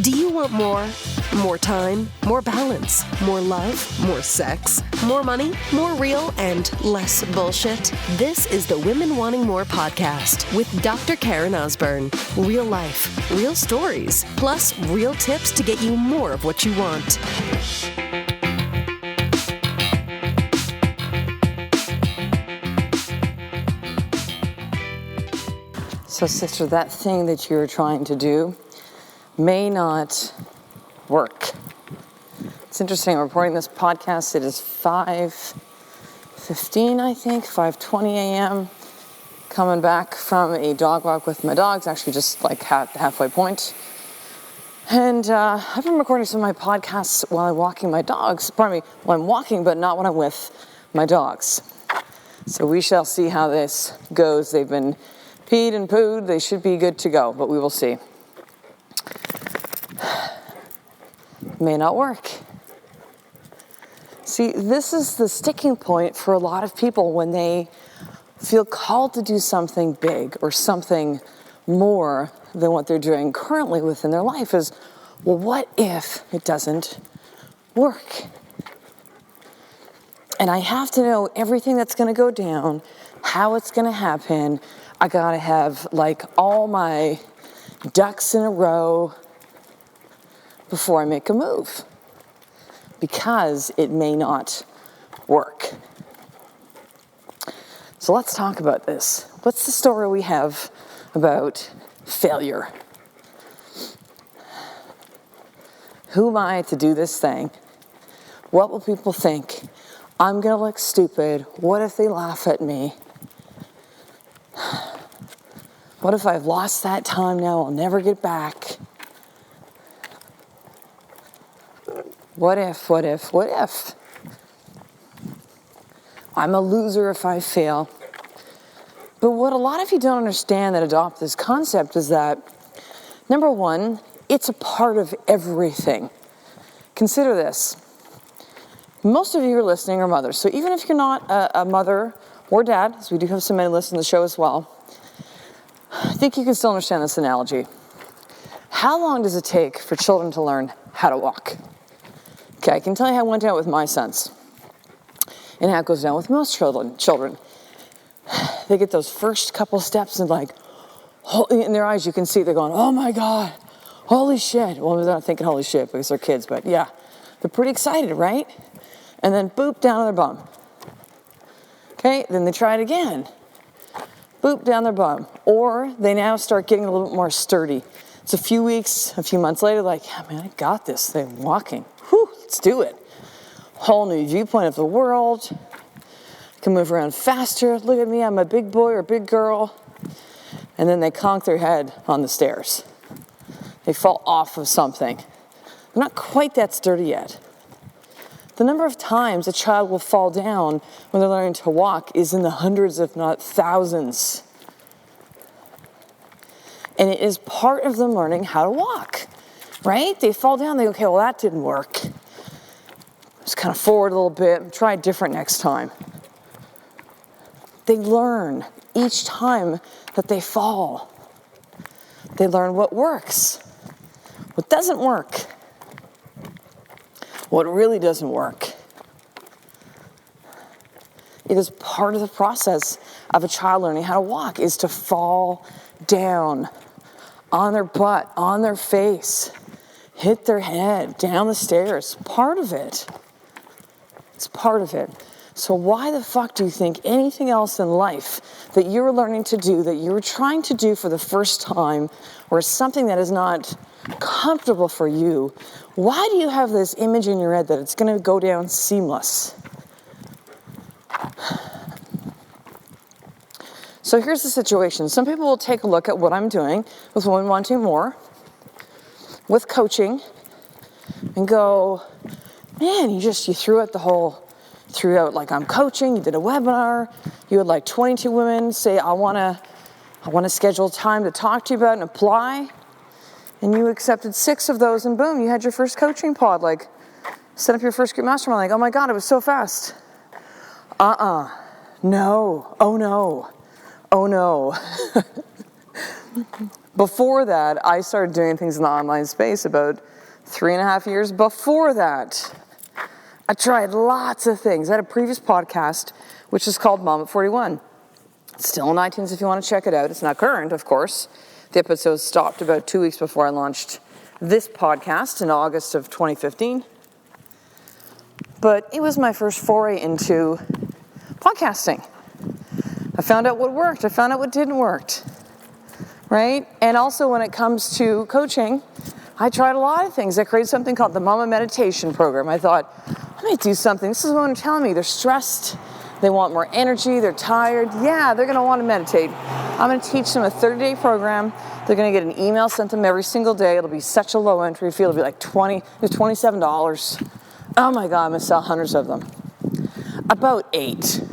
Do you want more? More time, more balance, more love, more sex, more money, more real, and less bullshit? This is the Women Wanting More podcast with Dr. Karen Osborne. Real life, real stories, plus real tips to get you more of what you want. So, sister, that thing that you're trying to do may not work. It's interesting, I'm recording this podcast. It is 5:15, I think, 5:20 a.m. Coming back from a dog walk with my dogs, actually just like at the halfway point. And I've been recording some of my podcasts while I'm walking my dogs. Pardon me, while I'm walking, but not when I'm with my dogs. So we shall see how this goes. They've been peed and pooed. They should be good to go, but we will see. May not work. See, this is the sticking point for a lot of people when they feel called to do something big or something more than what they're doing currently within their life is, well, what if it doesn't work? And I have to know everything that's going to go down, how it's going to happen. I got to have like all my ducks in a row before I make a move, because it may not work. So let's talk about this. What's the story we have about failure? Who am I to do this thing? What will people think? I'm going to look stupid. What if they laugh at me? What if I've lost that time now? I'll never get back. What if? I'm a loser if I fail. But what a lot of you don't understand that adopt this concept is that, number one, it's a part of everything. Consider this. Most of you are listening are mothers. So even if you're not a mother or dad, as we do have some men listening to the show as well, I think you can still understand this analogy. How long does it take for children to learn how to walk? Okay, I can tell you how it went down with my sons. And how it goes down with most children. They get those first couple steps and like, in their eyes you can see they're going, oh my God, holy shit. Well, they're not thinking holy shit because they're kids, but yeah. They're pretty excited, right? And then boop, down on their bum. Okay, then they try it again. Boop, down their bum. Or they now start getting a little bit more sturdy. It's a few weeks, a few months later, like, yeah, man, I got this thing walking. Whew, let's do it. Whole new viewpoint of the world. Can move around faster. Look at me, I'm a big boy or big girl. And then they conk their head on the stairs. They fall off of something. They're not quite that sturdy yet. The number of times a child will fall down when they're learning to walk is in the hundreds, if not thousands. And it is part of them learning how to walk, right? They fall down, they go, okay, well, that didn't work. Just kind of forward a little bit, try it different next time. They learn each time that they fall. They learn what works, what doesn't work, what really doesn't work. It is part of the process of a child learning how to walk is to fall down on their butt, on their face, hit their head, down the stairs. Part of it. It's part of it. So why the fuck do you think anything else in life that you're learning to do, that you're trying to do for the first time, or something that is not comfortable for you, why do you have this image in your head that it's going to go down seamless? So here's the situation. Some people will take a look at what I'm doing with Women Wanting More, with coaching, and go, man, you threw out like I'm coaching, you did a webinar, you had like 22 women say, I want to schedule time to talk to you about and apply, and you accepted 6 of those, and boom, you had your first coaching pod, like set up your first group mastermind, like, oh my God, it was so fast. No, oh no. Before that, I started doing things in the online space about 3.5 years before that. I tried lots of things. I had a previous podcast, which is called Mom at 41. It's still on iTunes if you want to check it out. It's not current, of course. The episode stopped about 2 weeks before I launched this podcast in August of 2015. But it was my first foray into podcasting. I found out what worked. I found out what didn't work. Right? And also when it comes to coaching, I tried a lot of things. I created something called the Mama Meditation Program. I thought, I might do something. This is what they're telling me. They're stressed. They want more energy. They're tired. Yeah, they're going to want to meditate. I'm going to teach them a 30-day program. They're going to get an email sent to them every single day. It'll be such a low entry fee. It'll be like $27. Oh my God, I'm going to sell hundreds of them. About 8.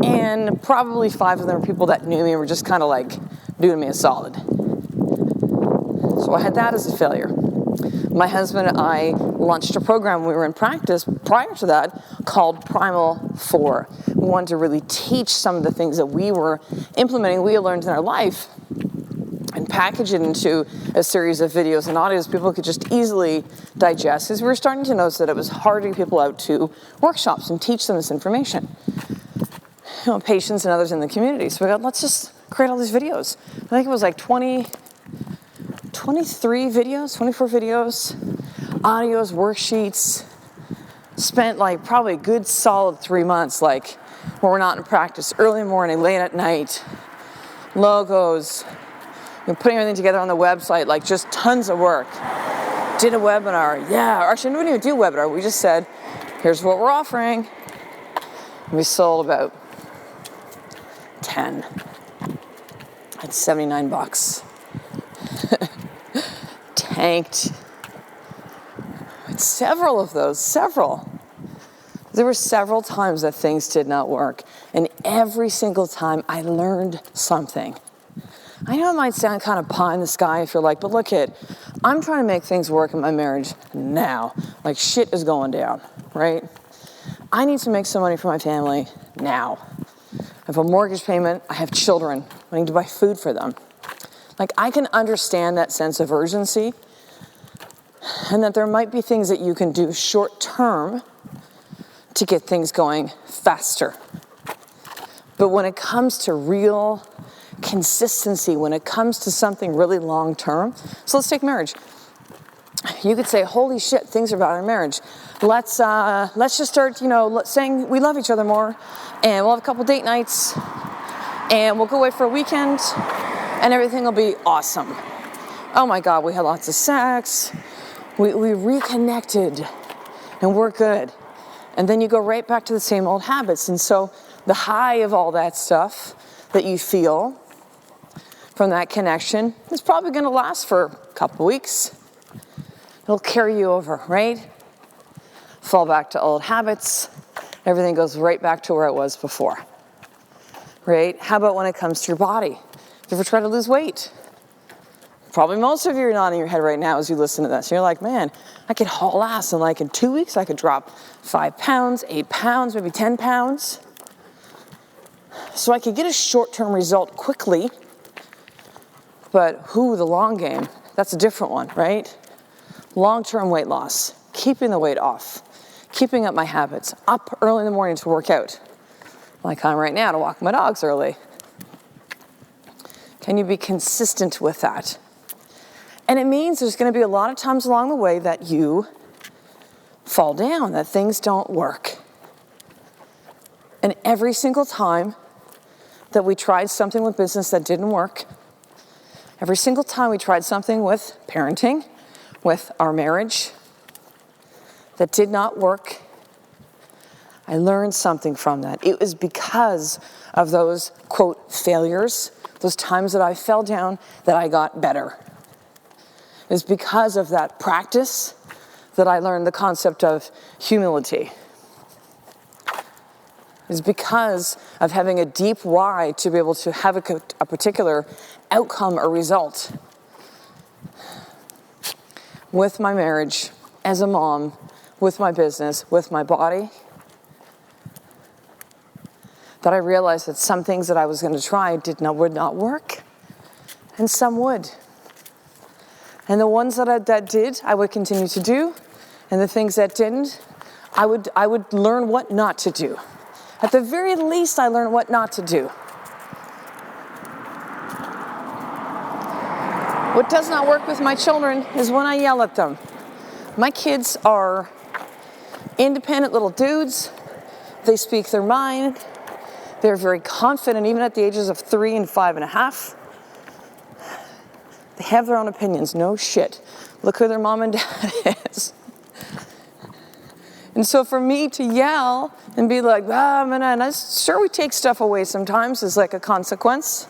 And probably 5 of them were people that knew me and were just kind of like doing me a solid. So I had that as a failure. My husband and I launched a program when we were in practice prior to that called Primal 4. We wanted to really teach some of the things that we were implementing, we had learned in our life, and package it into a series of videos and audios people could just easily digest, because we were starting to notice that it was hard to get people out to workshops and teach them this information. You know, patients and others in the community. So we got, let's just create all these videos. I think it was like 23 videos, 24 videos, audios, worksheets. Spent like probably a good solid 3 months, like when we're not in practice, early in the morning, late at night, logos, putting everything together on the website, like just tons of work. Did a webinar, yeah, or actually we didn't even do a webinar. We just said, here's what we're offering. We sold about 10 at $79. Tanked. Several of those, several. There were several times that things did not work. And every single time I learned something. I know it might sound kind of pie in the sky if you're like, but look it, I'm trying to make things work in my marriage now. Like shit is going down, right? I need to make some money for my family now. I have a mortgage payment, I have children, I need to buy food for them. Like I can understand that sense of urgency, and that there might be things that you can do short term to get things going faster. But when it comes to real consistency, when it comes to something really long term, so let's take marriage. You could say, holy shit, things are bad in marriage. Let's just start, saying we love each other more, and we'll have a couple date nights, and we'll go away for a weekend, and everything will be awesome. Oh my God, we had lots of sex. We reconnected, and we're good. And then you go right back to the same old habits. And so the high of all that stuff that you feel from that connection is probably going to last for a couple weeks. It'll carry you over, right? Fall back to old habits. Everything goes right back to where it was before, right? How about when it comes to your body? You ever try to lose weight? Probably most of you are nodding your head right now as you listen to this. You're like, man, I could haul ass, and like in 2 weeks I could drop 5 pounds, 8 pounds, maybe 10 pounds. So I could get a short-term result quickly, but the long game, that's a different one, right? Long-term weight loss, keeping the weight off, keeping up my habits, up early in the morning to work out, like I'm right now to walk my dogs early. Can you be consistent with that? And it means there's going to be a lot of times along the way that you fall down, that things don't work. And every single time that we tried something with business that didn't work, every single time we tried something with parenting, with our marriage, that did not work, I learned something from that. It was because of those, quote, failures, those times that I fell down, that I got better. It's because of that practice that I learned the concept of humility. It's because of having a deep why to be able to have a particular outcome or result with my marriage, as a mom, with my business, with my body, that I realized that some things that I was going to try would not work. and some would. And the ones that did, I would continue to do. And the things that didn't, I would learn what not to do. At the very least, I learned what not to do. What does not work with my children is when I yell at them. My kids are independent little dudes. They speak their mind. They're very confident, even at the ages of 3 and 5.5. They have their own opinions, no shit. Look who their mom and dad is. And so for me to yell and be like, and sure we take stuff away sometimes as like a consequence,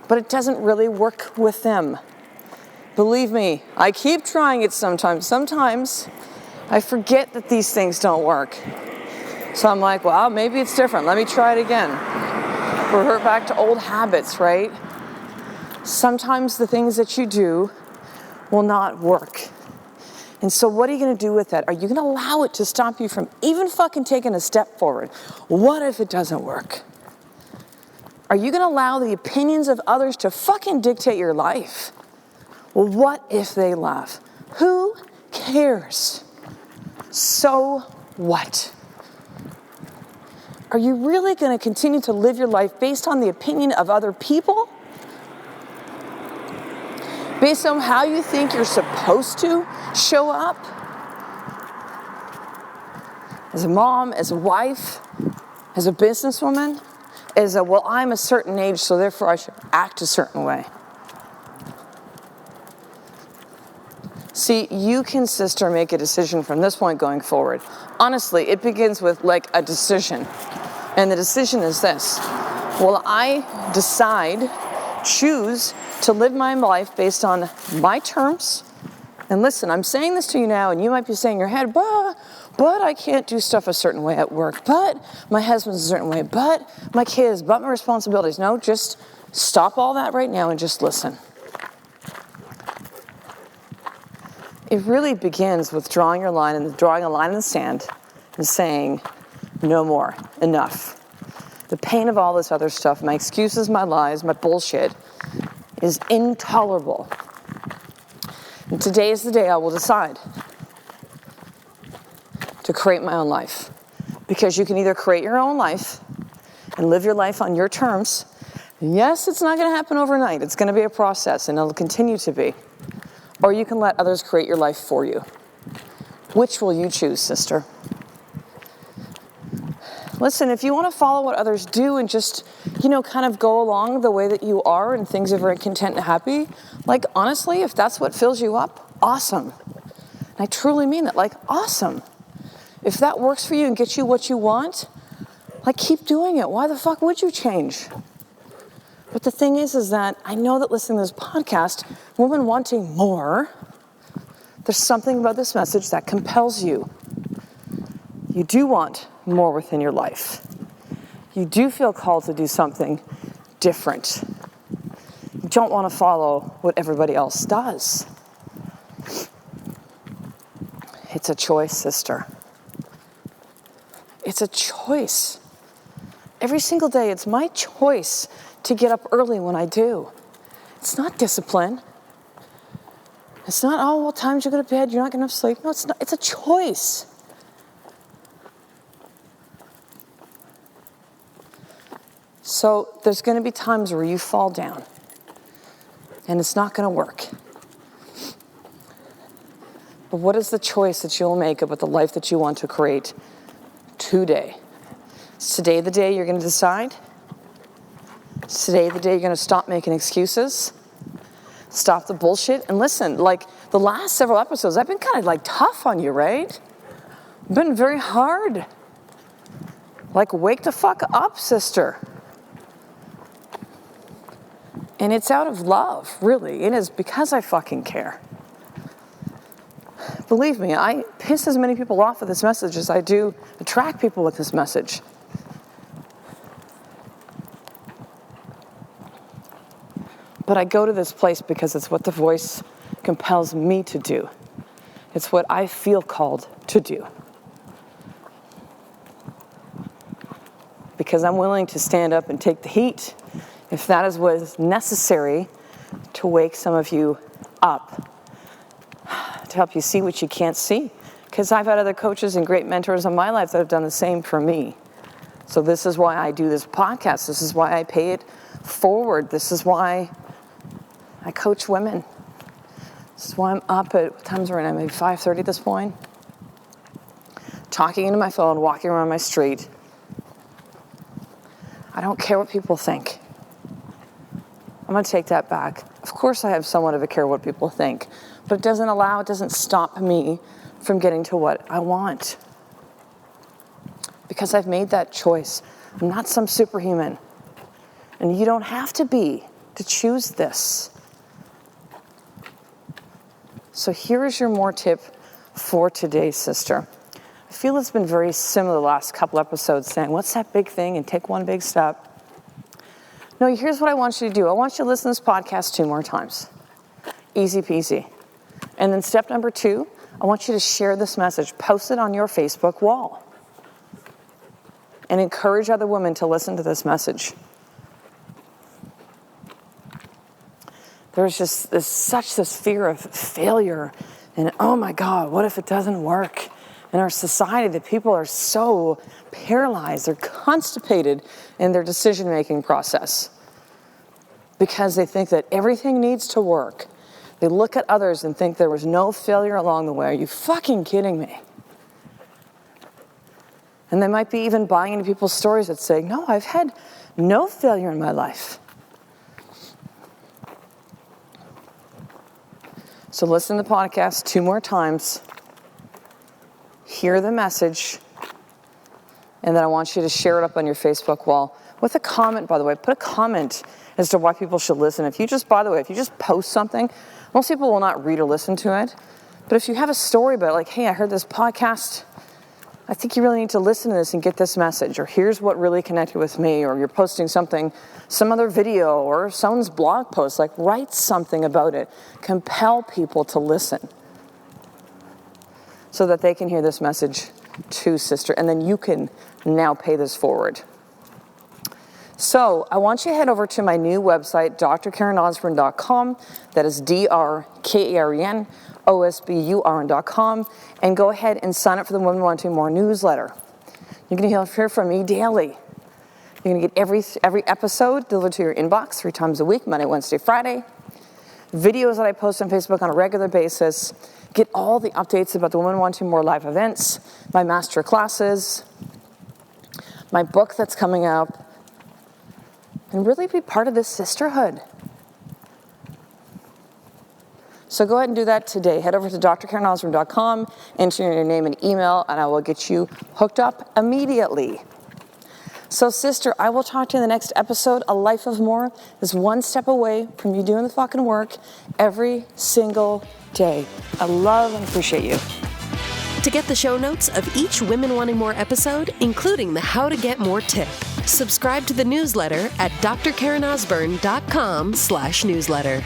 but it doesn't really work with them. Believe me, I keep trying it sometimes. Sometimes I forget that these things don't work. So I'm like, well, maybe it's different. Let me try it again. Revert back to old habits, right? Sometimes the things that you do will not work. And so what are you going to do with that? Are you going to allow it to stop you from even fucking taking a step forward? What if it doesn't work? Are you going to allow the opinions of others to fucking dictate your life? Well, what if they laugh? Who cares? So what? Are you really going to continue to live your life based on the opinion of other people? Based on how you think you're supposed to show up? As a mom, as a wife, as a businesswoman? I'm a certain age, so therefore I should act a certain way. See, you can, sister, make a decision from this point going forward. Honestly, it begins with like a decision. And the decision is this. Will I choose to live my life based on my terms? And listen, I'm saying this to you now, and you might be saying in your head, but I can't do stuff a certain way at work, but my husband's a certain way, but my kids, but my responsibilities. No, just stop all that right now and just listen. It really begins with drawing a line in the sand and saying, no more, enough. The pain of all this other stuff, my excuses, my lies, my bullshit, is intolerable. And today is the day I will decide to create my own life. Because you can either create your own life and live your life on your terms. Yes, it's not going to happen overnight. It's going to be a process, and it'll continue to be. Or you can let others create your life for you. Which will you choose, sister? Listen, if you want to follow what others do and just, kind of go along the way that you are and things are very content and happy, like, honestly, if that's what fills you up, awesome. And I truly mean that, like, awesome. If that works for you and gets you what you want, like, keep doing it. Why the fuck would you change? But the thing is that I know that listening to this podcast, women wanting more, there's something about this message that compels you. You do want more within your life. You do feel called to do something different. You don't want to follow what everybody else does. It's a choice, sister. It's a choice. Every single day, it's my choice to get up early when I do. It's not discipline. It's not, what time did you go to bed? You're not getting enough sleep. No, it's not. It's a choice. So there's going to be times where you fall down, and it's not going to work. But what is the choice that you'll make about the life that you want to create today? Is today the day you're going to decide? Is today the day you're going to stop making excuses? Stop the bullshit? And listen, like the last several episodes, I've been kind of like tough on you, right? I've been very hard. Like, wake the fuck up, sister. And it's out of love, really. It is because I fucking care. Believe me, I piss as many people off with this message as I do attract people with this message. But I go to this place because it's what the voice compels me to do. It's what I feel called to do. Because I'm willing to stand up and take the heat if that is what is necessary to wake some of you up, to help you see what you can't see. Because I've had other coaches and great mentors in my life that have done the same for me. So this is why I do this podcast. This is why I pay it forward. This is why I coach women. This is why I'm up at, what time's it right now? Maybe 5:30 at this point. Talking into my phone, walking around my street. I don't care what people think. I'm going to take that back. Of course I have somewhat of a care what people think, but it doesn't stop me from getting to what I want. Because I've made that choice. I'm not some superhuman. And you don't have to be to choose this. So here is your more tip for today, sister. I feel it's been very similar the last couple episodes, saying, what's that big thing? And take one big step. No, here's what I want you to do. I want you to listen to this podcast 2 more times. Easy peasy. And then step number 2, I want you to share this message. Post it on your Facebook wall. And encourage other women to listen to this message. There's just such this fear of failure. And oh my God, what if it doesn't work? In our society, that people are so paralyzed, they're constipated in their decision-making process because they think that everything needs to work. They look at others and think there was no failure along the way. Are you fucking kidding me? And they might be even buying into people's stories that say, no, I've had no failure in my life. So listen to the podcast 2 more times. Hear the message, and then I want you to share it up on your Facebook wall with a comment, by the way. Put a comment as to why people should listen. If you just post something, most people will not read or listen to it. But if you have a story about it, like, hey, I heard this podcast, I think you really need to listen to this and get this message, or here's what really connected with me, or you're posting something, some other video, or someone's blog post, like write something about it. Compel people to listen, so that they can hear this message too, sister. And then you can now pay this forward. So I want you to head over to my new website, drkarenosburn.com. That is drkarenosburn.com. And go ahead and sign up for the Women Wanting More newsletter. You're going to hear from me daily. You're going to get every episode delivered to your inbox 3 times a week, Monday, Wednesday, Friday. Videos that I post on Facebook on a regular basis. Get all the updates about the Women Wanting More live events, my master classes, my book that's coming up, and really be part of this sisterhood. So go ahead and do that today. Head over to drkarenosburn.com, enter your name and email, and I will get you hooked up immediately. So, sister, I will talk to you in the next episode. A life of more is 1 step away from you doing the fucking work every single day. I love and appreciate you. To get the show notes of each Women Wanting More episode, including the How to Get More tip, subscribe to the newsletter at drkarenosburn.com/newsletter.